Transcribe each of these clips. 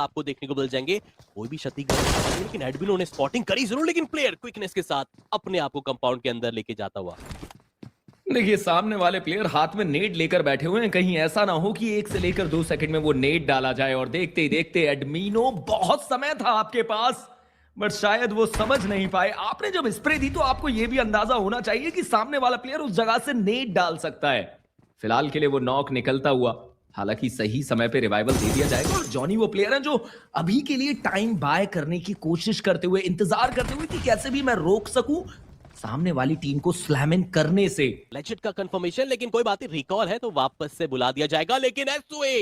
आपको देखने को मिल जाएंगे। कोई भी क्षतिग्रस्त नहीं, लेकिन एडमिनो ने स्पॉटिंग करी जरूर, लेकिन प्लेयर क्विकनेस के साथ अपने आप को कंपाउंड के अंदर लेके जाता हुआ। देखिए सामने वाले प्लेयर हाथ में नेट लेकर बैठे हुए हैं, कहीं ऐसा ना हो कि 1 से लेकर 2 सेकंड में वो नेट डाला जाए। और देखते ही देखते एडमिनो, बहुत समय था आपके पास, बट शायद वो समझ नहीं पाए। आपने जब स्प्रे दी तो आपको यह भी अंदाजा होना चाहिए कि सामने वाला प्लेयर उस जगह से नेट डाल सकता है। फिलहाल के लिए वो नॉक निकलता हुआ, हालांकि सही समय पे रिवाइवल दे दिया जाएगा। और जॉनी वो प्लेयर है जो अभी के लिए टाइम बाय करने की कोशिश करते हुए, इंतजार करते हुए कि कैसे भी मैं रोक सकूं सामने वाली टीम को स्लैमिंग करने से। लेजेंड का कंफर्मेशन, लेकिन कोई बात नहीं, रिकॉल है तो वापस से बुला दिया जाएगा। लेकिन एसओए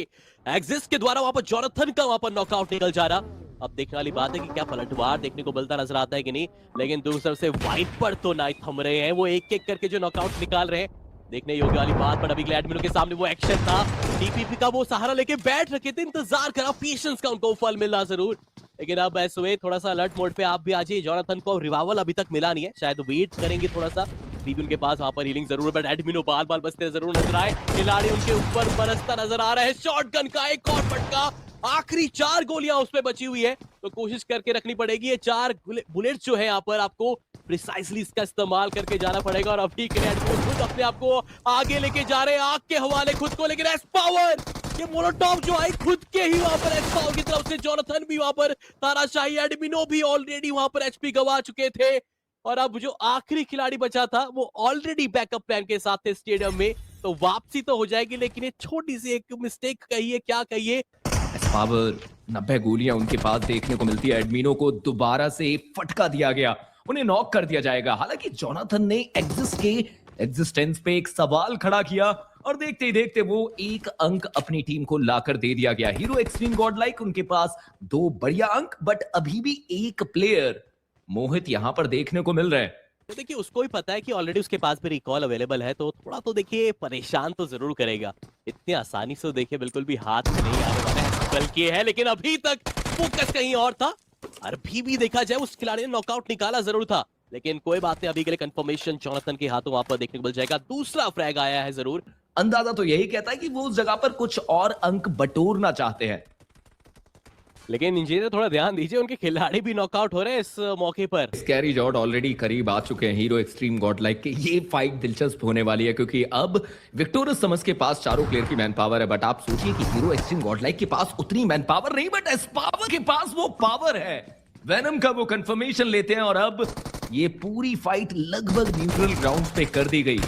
एग्जिस्ट के द्वारा वहां पर जॉनथन का वहां पर नॉकआउट निकल जा रहा। अब देखने वाली बात है कि क्या पलटवार देखने को मिलता नजर आता है कि नहीं। लेकिन दूसरी तरफ से वाइपर तो नहीं थम रहे हैं, वो एक एक करके जो नॉकआउट निकाल रहे हैं। देखने योग्य वाली बात, पर अभी एडमिनो के सामने वो एक्शन था, टीपीपी का वो सहारा लेके बैठ रखे थे, इंतजार करा, पेशेंस का उनको फल मिला जरूर। लेकिन अब एसओए थोड़ा सा अलर्ट मोड पे आप भी आ जाइए। जॉनथन को रिवाइवल अभी तक मिला नहीं है, शायद वेट करेंगे थोड़ा सा। बीबी उनके पास वहां पर हीलिंग जरूर, बट एडमिनो बाल बाल बचते जरूर नजर आए। खिलाड़ी उनके ऊपर बरसता नजर आ रहा है। शॉटगन का एक और फटका, आखिरी 4 गोलियां उसपे बची हुई है, तो कोशिश करके रखनी पड़ेगी। ये 4 बुलेट जो है यहाँ पर आपको प्रिसाइसली इसका इस्तेमाल करके जाना पड़ेगा। और अभी के एडमिनो खुद अपने आप को आगे लेके जा रहे हैं, आग के हवाले खुद को। लेकिन एस पावर, ये मोलोटॉव जो आई खुद के ही वहां पर एस पावर की तरफ से, जॉनथन भी वहां पर तानाशाही, एडमिनो भी ऑलरेडी वहां पर एचपी गवा चुके थे। और अब जो आखिरी खिलाड़ी बचा था वो ऑलरेडी बैकअप प्लान के साथ थे स्टेडियम में, तो वापसी तो हो जाएगी, लेकिन ये छोटी सी एक मिस्टेक कहिए क्या कहिए। पावर 90 गोलियां उनके पास देखने को मिलती है। एडमिनो को दोबारा से फटका दिया गया, उन्हें नॉक कर दिया जाएगा। हालांकि जॉनथन ने एग्जिस्ट के एग्जिस्टेंस पे एक सवाल खड़ा किया, और देखते ही देखते वो एक अंक अपनी टीम को लाकर दे दिया गया। हीरो एक्सट्रीम गॉडलाइक उनके पास 2 बढ़िया अंक, बट अभी भी एक प्लेयर मोहित यहां पर देखने को मिल रहे हैं। तो देखिए उसको ही पता है कि ऑलरेडी उसके पास भी रिकॉल अवेलेबल है, तो थोड़ा तो देखिए परेशान तो जरूर करेगा। इतनी आसानी से देखिए बिल्कुल भी हाथ में नहीं आने वाला है, बल्कि है। लेकिन अभी तक फोकस कहीं और था। अभी भी देखा जाए उस खिलाड़ी ने नॉकआउट निकाला जरूर था, लेकिन कोई बात नहीं, अभी के लिए कंफर्मेशन जॉनथन के हाथों वहां पर देखने को मिल जाएगा। दूसरा फ्रैग आया है जरूर। अंदाजा तो यही कहता है कि वो उस जगह पर कुछ और अंक बटोरना चाहते हैं। लेकिन इंजीनियर थोड़ा ध्यान दीजिए, उनके खिलाड़ी भी नॉकआउट हो रहे हैं इस मौके पर। स्कैरी जॉट ऑलरेडी करीब आ चुके हैं हीरो एक्सट्रीम गॉडलाइक के। ये फाइट दिलचस्प होने वाली है, क्योंकि अब विक्टोरियस समस के पास चारों प्लेयर की मैन पावर है। बट आप सोचिए कि हीरो एक्सट्रीम गॉडलाइक के पास उतनी मैन पावर नहीं, बट एस पावर के पास वो पावर है। वेनम का वो कंफर्मेशन लेते हैं, और अब ये पूरी फाइट लगभग न्यूट्रल ग्राउंड पे कर दी गई।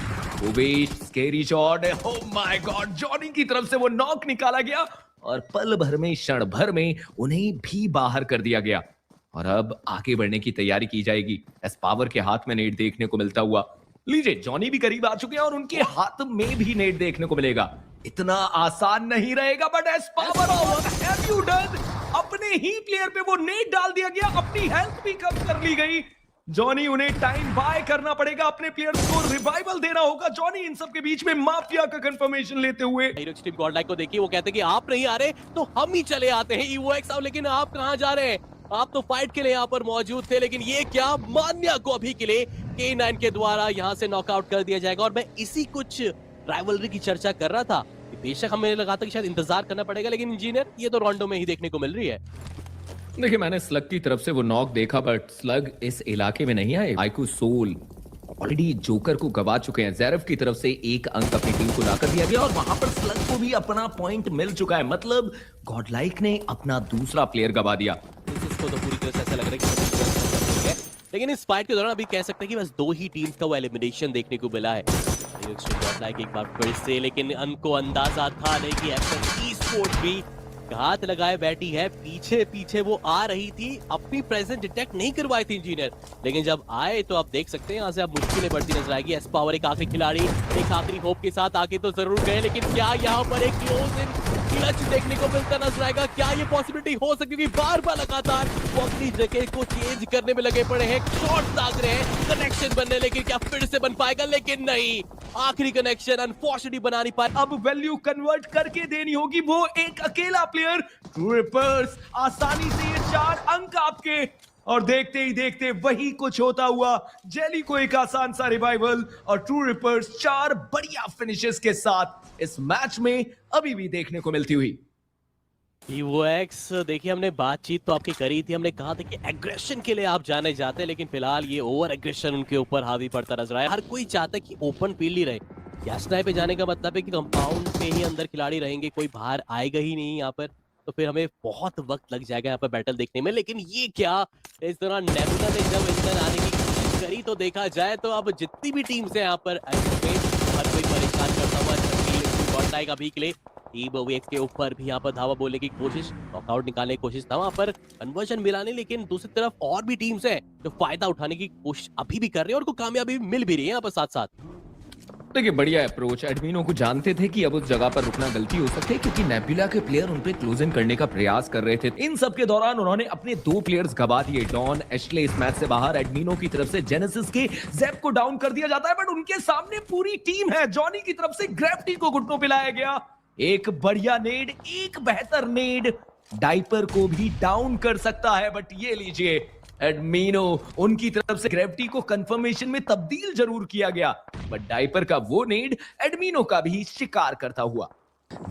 Owais scary shot, oh my God, Johnny की तरफ से वो नॉक निकाला गया, और पल भर में, क्षण भर में उन्हें भी बाहर कर दिया गया। और अब आगे बढ़ने की तैयारी की जाएगी। एस पावर के हाथ में नेट देखने को मिलता हुआ, लीजिए जॉनी भी करीब आ चुके हैं, और उनके हाथ में भी नेट देखने को मिलेगा। इतना आसान नहीं रहेगा, but S power, what have you done? अपने ही प्लेयर पे वो नेट डाल दिया गया, अपनी हेल्थ भी कम कर ली गई। जॉनी, उन्हें टाइम बाय करना पड़ेगा, अपने प्लेयर्स को रिवाइवल देना होगा। जॉनी इन सब के बीच में माफिया का कंफर्मेशन लेते हुए, हीरो एक्सट्रीम गॉडलाइक को देखिए, वो कहते हैं कि आप नहीं आ रहे तो हम ही चले आते हैं ईवोएक्स। अब लेकिन आप कहां जा रहे हैं? आप तो फाइट के लिए यहाँ पर मौजूद थे, लेकिन ये क्या, मान्या को अभी के लिए K9 के द्वारा यहाँ से नॉकआउट कर दिया जाएगा। और मैं इसी कुछ राइवलरी की चर्चा कर रहा था, बेशक हमें लगा था कि शायद इंतजार करना पड़ेगा, लेकिन इंजीनियर ये तो रॉन्डो में ही देखने को मिल रही है। देखिए मैंने स्लग की तरफ से वो नॉक देखा, बट स्लग इस इलाके में नहीं आए। आइकू सोल ऑलरेडी जोकर को गवा चुके हैं। ज़ेरफ की तरफ से एक अंक अपनी टीम को लाकर दिया गया, और वहां पर स्लग को भी अपना पॉइंट मिल चुका है। मतलब गॉडलाइक ने अपना दूसरा प्लेयर गवा दिया। इसको तो पूरी तरह से ऐसा लग रहा है कि, लेकिन इस फाइट के दौरान अभी कह सकते हैं कि बस 2 ही टीम्स का वो एलिमिनेशन देखने को मिला है। एक बार फिर से, लेकिन उनको अंदाजा था नहीं कि एफएन ई-स्पोर्ट्स भी घात लगाए बैठी है। पीछे पीछे वो आ रही थी, अपनी प्रेजेंस डिटेक्ट नहीं करवाई थी इंजीनियर, लेकिन जब आए तो आप देख सकते हैं यहाँ से अब मुश्किलें बढ़ती नजर आएगी। एस पावर एक आखिरी खिलाड़ी, एक आखिरी होप के साथ आगे तो जरूर गए, लेकिन क्या यहाँ पर एक क्लोज इन क्लच देखने को मिलता नजर आएगा? क्या ये पॉसिबिलिटी हो सकती है? बार बार लगातार वो अपनी जगह को चेंज करने में लगे पड़े हैं, शॉट दाग रहे हैं, कनेक्शन बनने, लेकिन क्या फिर से बन पाएगा? लेकिन नहीं, आखिरी कनेक्शन अनफॉर्चुनेटली बना नहीं पाए। अब वैल्यू कन्वर्ट करके देनी होगी, वो एक अकेला प्लेयर। ट्रू रिपर्स आसानी से ये 4 अंक आपके, और देखते ही देखते वही कुछ होता हुआ। जेली को एक आसान सा रिवाइवल, और ट्रू रिपर्स 4 बढ़िया फिनिशेस के साथ इस मैच में अभी भी देखने को मिलती हुई। ईवोएक्स देखिए, हमने बातचीत तो आपकी करी थी, हमने कहा था कि एग्रेशन के लिए आप जाने जाते हैं, लेकिन फिलहाल ये ओवर एग्रेशन उनके ऊपर हावी पड़ता नजर आया। हर कोई चाहता है कि ओपन फील्ड ही रहे। गैसनाई पे जाने का मतलब है कि कंपाउंड पे ही अंदर खिलाड़ी रहेंगे, कोई बाहर आएगा ही नहीं यहाँ पर, तो फिर हमें बहुत वक्त लग जाएगा यहाँ पर बैटल देखने में। लेकिन ये क्या, इस दौरान नेबुला ने जब इंदर आने की कोशिश करी तो देखा जाए तो अब जितनी भी टीम्स है यहाँ पर हर कोई परेशान करता हुआ गॉडलाइक अभी के लिए ईवोएक्स के ऊपर भी यहाँ पर धावा बोलने की कोशिश, नॉकआउट निकालने की कोशिश था वहां पर, कन्वर्जन मिला नहीं। लेकिन दूसरी तरफ और भी टीम्स हैं जो फायदा उठाने की कोशिश अभी भी कर रहे हैं और उनको कामयाबी मिल भी रही है यहाँ पर साथ साथ। देखिए बढ़िया अप्रोच। एडमिनो को जानते थे कि अब उस जगह पर रुकना गलती हो सकती है क्योंकि नेबुला के प्लेयर उन पे क्लोज इन करने का प्रयास कर रहे थे। इन सब के दौरान उन्होंने अपने 2 प्लेयर्स गवा दिए। डॉन एशले इस मैच से बाहर। एडमिनो की तरफ से जेनेसिस के ज़ैप को डाउन कर दिया जाता है, बट उनके सामने पूरी टीम है। जॉनी की तरफ से ग्रेविटी को घुटनों पे लाया गया। एक बढ़िया नेड, एक बेहतर नेड डाइपर को भी डाउन कर सकता है, बट ये लीजिए एडमिनो, उनकी तरफ से ग्रेविटी को कंफर्मेशन में तब्दील जरूर किया गया, बट डाइपर का वो नेड एडमिनो का भी शिकार करता हुआ।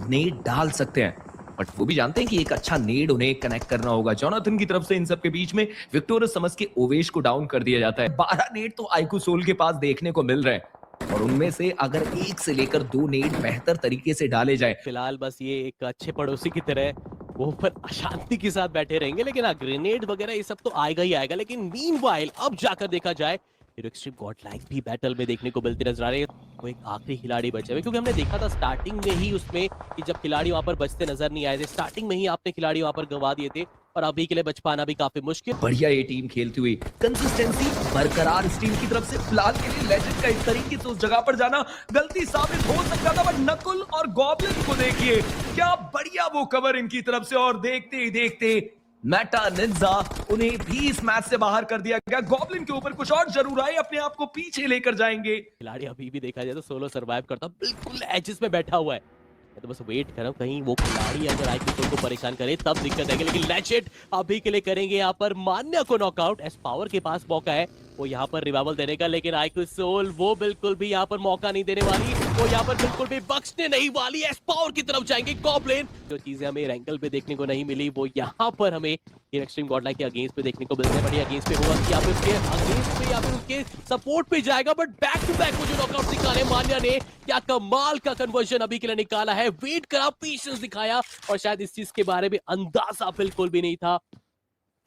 नेड डाल सकते हैं, बट वो भी जानते हैं कि एक अच्छा नेड उन्हें कनेक्ट करना होगा। जोनाथन की तरफ से इन सब के बीच में विक्टोरियस समझ के ओवेश को डाउन कर दिया जाता है। 12 नेड तो आइकू सोल के पास देखने को मिल रहे हैं, और उनमें से अगर 1 से लेकर 2 नेड बेहतर तरीके से डाले जाए। फिलहाल बस ये एक अच्छे पड़ोसी की तरह वो ऊपर अशांति के साथ बैठे रहेंगे, लेकिन ग्रेनेड वगैरह ये सब तो आएगा ही आएगा। लेकिन मीनवाइल अब जाकर देखा जाए हीरो एक्सट्रीम गॉडलाइक भी बैटल में देखने को मिलते नजर आ रहे हैं। वो एक आखिरी खिलाड़ी बचे हुए, क्योंकि हमने देखा था स्टार्टिंग में ही उसमें कि जब खिलाड़ी वहां पर बचते नजर नहीं आए थे, स्टार्टिंग में ही आपने खिलाड़ी वहां पर गंवा दिए थे, और अभी के लिए बच पाना भी काफी मुश्किल। बढ़िया ये टीम खेलती हुई, कंसिस्टेंसी बरकरार इस टीम की तरफ से। फिलहाल के लिए लेजेंड का इस तरीके से उस जगह पर जाना गलती साबित हो सकता था, बट नकुल और गॉब्लिन को देखिए, क्या बढ़िया वो कवर इनकी तरफ से, और देखते ही देखते मेटा निंजा उन्हें भी इस मैच से बाहर कर दिया गया। गॉब्लिन के ऊपर कुछ और जरूर आए, अपने आप को पीछे लेकर जाएंगे। खिलाड़ी अभी भी देखा जाए तो सोलो सरवाइव करता बिल्कुल एजेस में बैठा हुआ है। मैं तो बस वेट कर रहा हूं कहीं वो खिलाड़ी अगर आईक्यू को परेशान करे तब दिक्कत आएगी। लेकिन लेजेंड अभी के लिए करेंगे यहाँ पर मान्या को नॉकआउट। एस पावर के पास मौका है वो यहाँ पर रिवाइवल देने का, लेकिन आईक्यू सोल वो बिल्कुल भी यहाँ पर मौका नहीं देने वाली, वो यहाँ पर बिल्कुल भी बख्शने नहीं वाली। एस पावर की तरफ जाएंगे गॉब्लिन। जो चीजें हमें रैंकल पे देखने को नहीं मिली वो यहाँ पर हमें एक्सट्रीम गॉडलाइक के अगेंस्ट पे देखने को मिलते हैं। बढ़िया अगेंस्ट पे हुआ कि या फिर उसके अगेंस्ट पे या फिर उसके सपोर्ट पे जाएगा, बट बैक टू बैक मुझे नॉकआउट निकाले मान्या ने। क्या कमाल का कन्वर्जन अभी के लिए निकाला है। वेट करा, पेशेंस दिखाया, और शायद इस चीज के बारे में अंदाजा बिल्कुल भी नहीं था।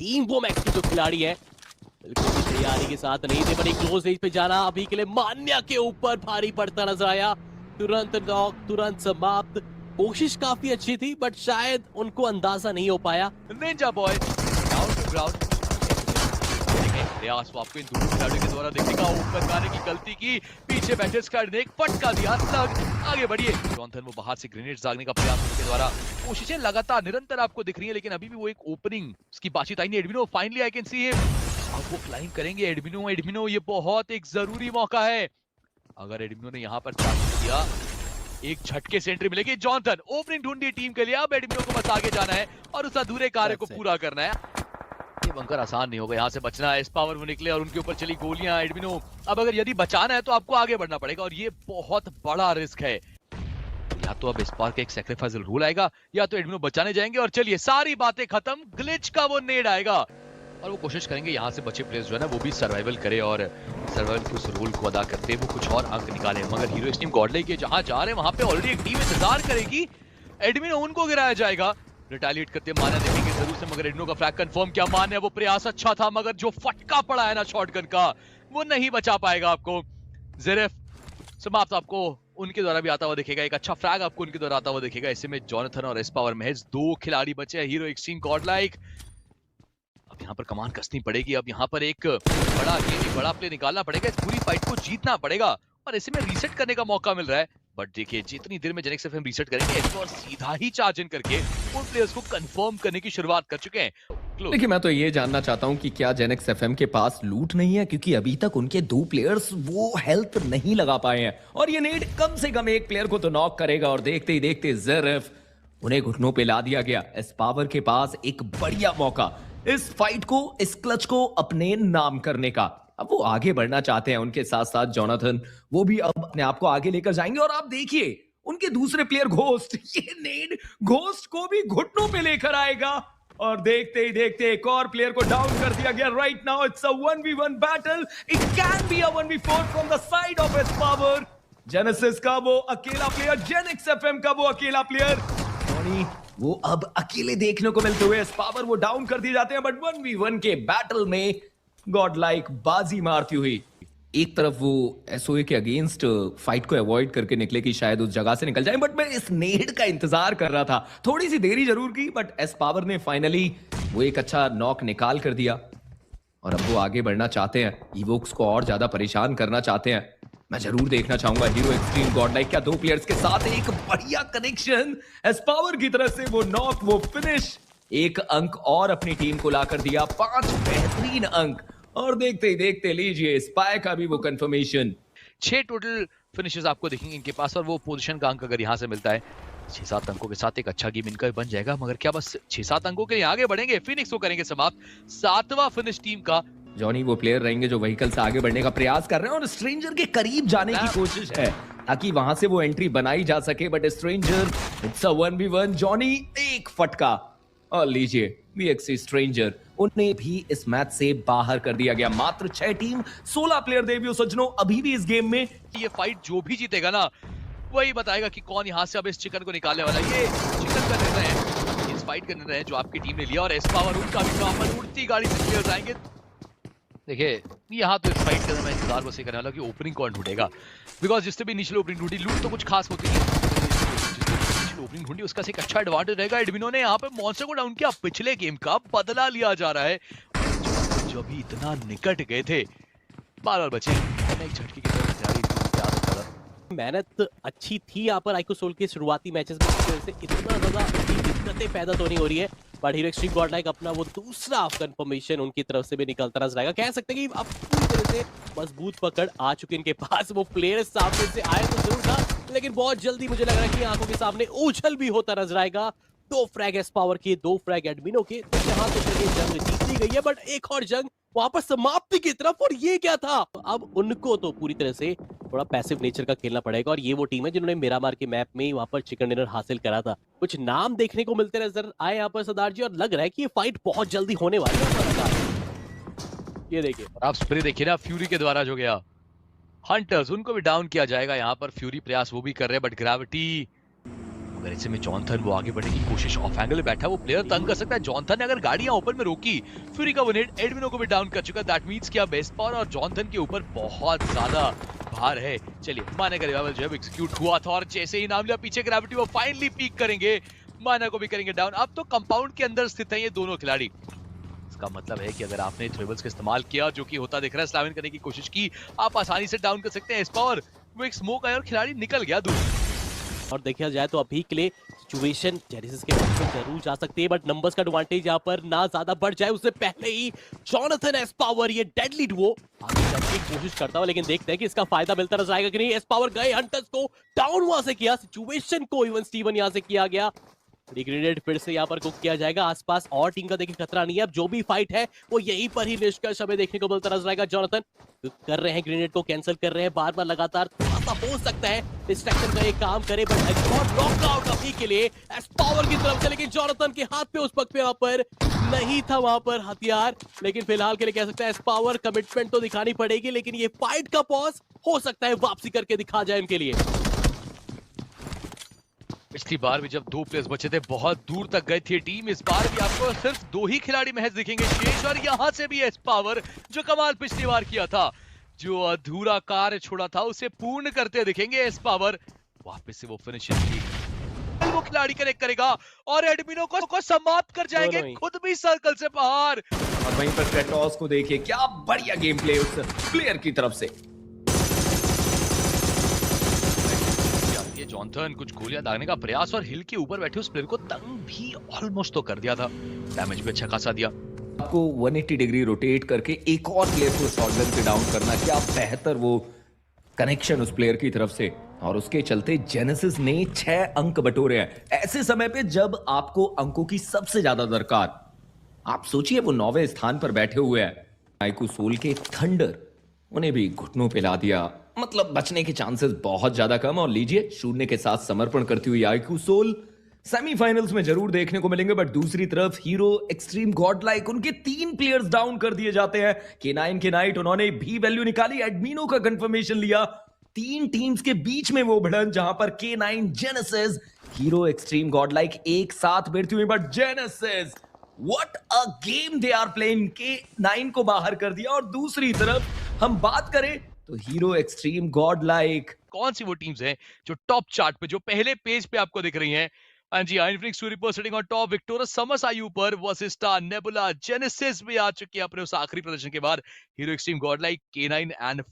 टीम वो मैक्स की जो खिलाड़ी है बिल्कुल भी तैयारी के साथ नहीं थे, बड़ी क्लोज रेंज पे जाना अभी के लिए मान्या के ऊपर भारी पड़ता नजर आया। तुरंत नॉक, तुरंत समाप्त। कोशिश काफी अच्छी थी, बट शायद उनको अंदाजा नहीं हो पाया। Ninja boy down to ground. प्रयास आपको इन दोनों खिलाड़ियों के द्वारा दिखेगा। ऊपर जाने की गलती की, पीछे बैठे स्क्वाड ने एक फटका दिया, लग आगे बढ़िए। जॉनथन वो बाहर से ग्रेनेड्स दागने का प्रयास उनके द्वारा, कोशिशें लगातार निरंतर आपको दिख रही है, लेकिन अभी भी वो एक ओपनिंग उसकी बातचीत आई नहीं। एडमिनो finally I can see him. अब वो क्लाइंब करेंगे एडमिनो, ये बहुत एक जरूरी मौका है। अगर एडमिनो ने यहाँ पर किया, एक झटके से एंट्री मिलेगी। जॉनथन ओपनिंग ढूंढी टीम के लिए, अब एडमिनो को बस आगे जाना है और उस अधूरे कार्य को पूरा करना है। ये बंकर आसान नहीं होगा, यहाँ से बचना है। इस पावर वो निकले और उनके ऊपर चली गोलियां। एडमिनो अब अगर यदि बचाना है तो आपको आगे बढ़ना पड़ेगा, और ये बहुत बड़ा रिस्क है। या तो अब इस पार का एक सैक्रिफाइस रूल आएगा, या तो एडमिनो बचाने जाएंगे। और चलिए सारी बातें खत्म, ग्लिच का वो नेड आएगा और वो कोशिश करेंगे यहाँ से बचे प्लेयर्स जो है ना वो भी सर्वाइवल करे, और सर्वाइवल के उस रोल को अदा करते वो कुछ और अंक निकाले। मगर हीरो एक्सट्रीम गॉडलाइक के जहां जा रहे हैं वहां पे ऑलरेडी एक टीम इंतजार करेगी। एडमिनो उनको गिराया जाएगा। रिटालिएट करते मान्या देखेंगे जरूर से, मगर एडमिनो का फ्रैग कंफर्म किया। मान्या वो प्रयास अच्छा था, मगर जो फटका पड़ा है ना शॉटगन का वो नहीं बचा पाएगा आपको। ज़ेरेफ समाप्त आपको उनके द्वारा भी आता हुआ दिखेगा। एक अच्छा फ्रैग आपको उनके द्वारा आता हुआ दिखेगा। ऐसे में जॉनथन और एस पावर महज 2 खिलाड़ी बचे हैं हीरो एक्सट्रीम गॉडलाइक। अब यहाँ पर कमान कसनी पड़ेगी। अब यहाँ पर एक बड़ा गेम, एक बड़ा प्ले निकालना पड़ेगा। इस पूरी फाइट को जीतना पड़ेगा, और ऐसे में रीसेट करने का मौका मिल रहा है। बट देखिए जितनी देर में जेनेक्स एफएम रीसेट करेंगे और सीधा ही चार्ज इन करके उन प्लेयर्स को कंफर्म करने की शुरुआत कर चुके हैं। देखिए मैं तो ये जानना चाहता हूं कि क्या जेनेक्स एफएम के पास लूट नहीं है, क्योंकि अभी तक उनके 2 प्लेयर्स वो हेल्थ नहीं लगा पाए हैं, और ये नेड कम से कम एक प्लेयर को तो नॉक करेगा। और देखते ही देखते ज़ेरेफ उन्हें घुटनों पे ला दिया गया। एस पावर के पास एक बढ़िया मौका इस फाइट को, इस क्लच को अपने नाम करने का। अब वो आगे बढ़ना चाहते हैं, उनके साथ साथ जॉनथन वो भी अब अपने आप को आगे लेकर जाएंगे। और आप देखिए उनके दूसरे प्लेयर घोस्ट, ये नेड घोस्ट को भी घुटनों पे लेकर आएगा और देखते ही देखते एक और प्लेयर को डाउन कर दिया गया। Right now it's a 1v1 battle, it can be a 1v4 from the side of S power. Genesis का वो अकेला प्लेयर, जेनिक्स एफएम का वो अकेला प्लेयर, जॉनी वो अब अकेले देखने को मिलते हुए एस पावर वो डाउन कर दिए जाते हैं। बट 1v1 के बैटल में गॉड लाइक बाजी मारती हुई एक तरफ वो एसओए के अगेंस्ट फाइट को अवॉइड करके निकले कि शायद उस जगह से निकल जाए, बट मैं इस नेड का इंतजार कर रहा था। थोड़ी सी देरी जरूर की, बट एस पावर ने फाइनली वो एक अच्छा नॉक निकाल कर दिया और अब वो आगे बढ़ना चाहते हैं, इवोक्स को और ज्यादा परेशान करना चाहते हैं। मैं जरूर देखना चाहूंगा हीरो एक्सट्रीम गॉड लाइक क्या दो प्लेयर्स के साथ एक बढ़िया कनेक्शन, एस पावर की तरफ से वो नॉक, वो फिनिश, एक अंक और अपनी टीम को लाकर दिया, 5 बेहतरीन अंक। और देखते ही देखते लीजिए स्पाई का भी वो कंफर्मेशन। 6 टोटल फिनिशेस आपको दिखेंगे इनके पास और वो पोजीशन का अंक अगर यहाँ से मिलता है 6-7 अंकों के साथ एक अच्छा गेम इनका बन जाएगा। मगर क्या बस 6-7 अंकों के लिए आगे बढ़ेंगे? फिनिक्स को करेंगे समाप्त। 7वां फिनिश टीम का। जॉनी वो प्लेयर रहेंगे जो व्हीकल से आगे बढ़ने का प्रयास कर रहे हैं और स्ट्रेंजर के करीब जाने की कोशिश है ताकि वहां से वो एंट्री बनाई जा सके। But stranger it's a 1v1, Johnny एक फटका और लीजिए वीएक्सी स्ट्रेंजर उन्हें भी इस मैच से बाहर कर दिया गया। मात्र 6 टीम 16 प्लेयर देवियों सज्जनों अभी भी इस गेम में। ये फाइट जो भी जीतेगा ना वही बताएगा कि कौन यहाँ से अब इस चिकन को निकालने वाला है। ये चिकन का निर्णय है, इस फाइट का निर्णय है जो आपकी टीम ने लिया। और एस पावर उनका भी काम पर उड़ती गाड़ी से प्लेयर जाएंगे। देखिए यहाँ तो इस फाइट के अंदर मैं इंतजार बस ये करने वाला कि ओपनिंग कौन ढूंढेगा, बिकॉज जिससे भी इनिशियल ओपनिंग ढूंढी, लूट तो कुछ खास होती है, ओपनिंग ढूंढी उसका एक अच्छा एडवांटेज रहेगा। एडमिनो ने यहाँ पे मॉन्स्टर को डाउन किया, पिछले गेम का बदला लिया जा रहा है। जो भी इतना निकट गए थे बार बचे, एक झटके की तरफ मेहनत अच्छी थी यहाँ पर आइको सोल के शुरुआती मैचेस में, इस वजह से इतना ज्यादा दिक्कतें पैदा तो नहीं हो रही है। But hero extreme God like अपना वो दूसरा कंफर्मेशन उनकी तरफ से भी निकलता नजर आएगा। कह सकते हैं कि अब पूरी तरह से मजबूत पकड़ आ चुके इनके पास। वो प्लेयर सामने से आए तो जरूर था, लेकिन बहुत जल्दी मुझे लग रहा है कि आंखों के सामने उछल भी होता नजर आएगा। 2 फ्रैग एस पावर के, 2 फ्रैग एडमिनो के, तो यहाँ तो चलिए जंग जीत ली गई है। बट एक और जंग वापस समाप्ति की तरफ, और ये क्या था? अब उनको तो पूरी तरह से थोड़ा पैसिव नेचर का खेलना पड़ेगा। और ये वो टीम है जिन्होंने मिरामार के मैप में वहां पर चिकन डिनर हासिल करा था। कुछ नाम देखने को मिलते नजर आए यहाँ पर सरदार जी, और लग रहा है कि ये फाइट बहुत जल्दी होने वाली है। ये देखिए आप स्प्रे देखिए ना, फ्यूरी के द्वारा जो गया, हंटर्स उनको भी डाउन किया जाएगा। यहाँ पर फ्यूरी प्रयास वो भी कर रहे हैं, बट ग्रेविटी अगर ऐसे में जॉनथन वो आगे बढ़ने की कोशिश, ऑफ एंगल बैठा वो प्लेयर तंग कर सकता है। जॉनथन ने अगर गाड़ियां ओपन में रोकी, फ्यूरी का वो नेट एडमिनो को भी डाउन कर चुका। दैट मींस कि अब एस पावर और जॉनथन के ऊपर बहुत ज्यादा भार है। चलिए माना का रिवाइवल जो है एग्जीक्यूट हुआ था और जैसे ही नाम लिया पीछे ग्रेविटी वो फाइनली पीक करेंगे, माना को भी करेंगे डाउन। अब तो कंपाउंड के अंदर स्थित है ये दोनों खिलाड़ी। इसका मतलब है कि अगर आपने थ्रेबल्स का इस्तेमाल किया, जो कि होता दिख रहा है, स्लैमिन करने की कोशिश की, आप आसानी से डाउन कर सकते हैं एस पावर। वो एक स्मोक आया और खिलाड़ी निकल गया दूर। और देखा जाए तो अभी के लिए सिचुएशन जेनेसिस के पक्ष में जरूर जा सकती है, बट नंबर्स का एडवांटेज यहाँ पर ना ज्यादा बढ़ जाए उससे पहले ही जॉनथन एस पावर ये डेडली डुओ आगे जाने की कोशिश करता हुआ, लेकिन देखते हैं कि इसका फायदा मिलता नजर आएगा कि नहीं। एस पावर गए, हंटर्स को डाउन वहां से किया, सिचुएशन को इवन स्टीवन यहाँ से किया गया। ग्रेनेड फिर से यहाँ पर कुक किया जाएगा। आसपास और टीम का देखिए खतरा नहीं है। अब जो भी फाइट है वो यहीं पर ही निष्कर्ष हमें देखने को मिलता नजर आएगा। जॉनथन कर रहे हैं, ग्रेनेड को कैंसिल कर रहे हैं बार बार लगातार। थोड़ा सा हो सकता है डिस्ट्रैक्शन का ये काम करे, बट नॉकआउट अभी के लिए एस पावर की तरफ से। लेकिन जॉनथन के हाथ पे उस वक्त पे वहां पर नहीं था वहां पर हथियार, लेकिन फिलहाल के लिए कह सकते हैं एस पावर कमिटमेंट तो दिखानी पड़ेगी, लेकिन ये फाइट का पॉज हो सकता है वापसी करके दिखा जाए इनके लिए। पिछली बार भी जब 2 प्लेयर्स बचे थे बहुत दूर तक गई थी टीम, इस बार भी आपको सिर्फ 2 ही खिलाड़ी महज दिखेंगे शेष। और यहाँ से भी एस पावर जो कमाल पिछली बार किया था, जो अधूरा कार्य छोड़ा था उसे पूर्ण करते दिखेंगे एस पावर। वापस से वो फिनिशिंग की वो खिलाड़ी कनेक्ट करेगा और एडमिनो को समाप्त कर जाएंगे, खुद भी सर्कल से बाहर। और वहीं पर क्रेटोस को देखिए, क्या बढ़िया गेम प्ले उस प्लेयर की तरफ से। जॉनथन कुछ गोलियां दागने का प्रयास और हिल के ऊपर बैठे उस प्लेयर को तंग भी ऑलमोस्ट तो कर दिया था, डैमेज भी अच्छा खासा दिया। आपको 180 डिग्री रोटेट करके एक और प्लेयर को शॉटगन पे डाउन करना, क्या बेहतर वो कनेक्शन उस प्लेयर की तरफ से। और उसके चलते जेनेसिस ने 6 अंक बटोरे हैं ऐसे समय पे जब आपको अंकों की सबसे ज्यादा दरकार। आप सोचिए वो 9वें स्थान पर बैठे हुए हैं। आइको सोल के थंडर उन्हें भी घुटनों पे ला दिया। मतलब बचने के चांसेस बहुत ज्यादा कम। और लीजिए, शून्य के साथ समर्पण करती हुई आईक्यू सोल सेमीफाइनल्स में जरूर देखने को मिलेंगे, बट दूसरी तरफ हीरो एक्सट्रीम गॉड लाइक, उनके 3 प्लेयर्स डाउन कर दिए जाते हैं। K9 के नाइट उन्होंने भी वैल्यू निकाली, एडमिनो का कंफर्मेशन लिया। 3 टीम्स के बीच में वो भिड़न जहां पर K9 Genesis hero extreme godlike एक साथ भिड़ती हुई, but Genesis what a game they are playing. K9 को बाहर कर दिया। और दूसरी तरफ हम बात करें तो हीरो एक्सट्रीम गॉड लाइक कौन सी वो टीम्स हैं जो टॉप चार्ट पे, जो पहले पेज पे आपको दिख रही हैं? हाँ जी, Infinix super sitting on top, विक्टोरस समस आयु पर, वर्सेस स्टार, नेबुला, जेनेसिस भी आ चुकी है अपने उस आखिरी प्रदर्शन के बाद। Hero extreme God like, K9 and